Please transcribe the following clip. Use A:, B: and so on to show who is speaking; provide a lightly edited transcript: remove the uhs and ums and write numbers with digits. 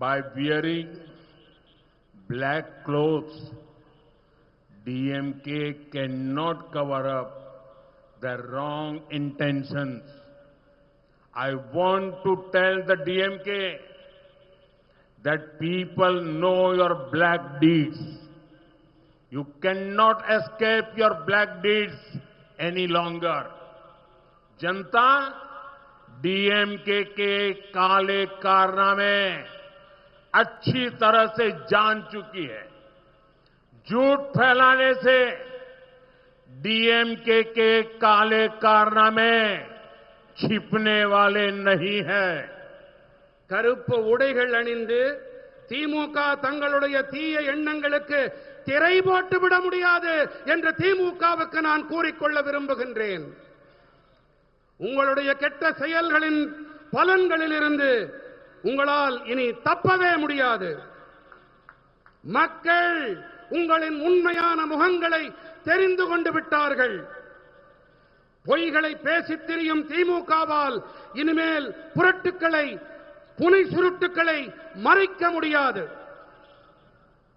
A: by wearing black clothes, DMK cannot cover up their wrong intentions. I want to tell the DMK that people know your black deeds. You cannot escape your black deeds any longer. Janata DMK के काले कारनामे अच्छी तरह से जान चुकी है। झूठ फैलाने से डीएमके के काले कारनामे छिपने वाले नहीं है।
B: கருப்பு உடைகள் அணிந்து திமுக தங்களுடைய தீய எண்ணங்களுக்கு திரை போட்டு விட முடியாது என்று திமுகவுக்கு நான் கூறிக்கொள்ள விரும்புகின்றேன். உங்களுடைய கெட்ட செயல்களின் பலன்களிலிருந்து உங்களால் இனி தப்பவே முடியாது. மக்கள் உங்களின் உண்மையான முகங்களை தெரிந்து கொண்டு விட்டார்கள். பொய்களை பேசித் திரியும் திமுகவால் இனிமேல் புரட்டுக்களை புனை சுருட்டுக்களை மறைக்க முடியாது.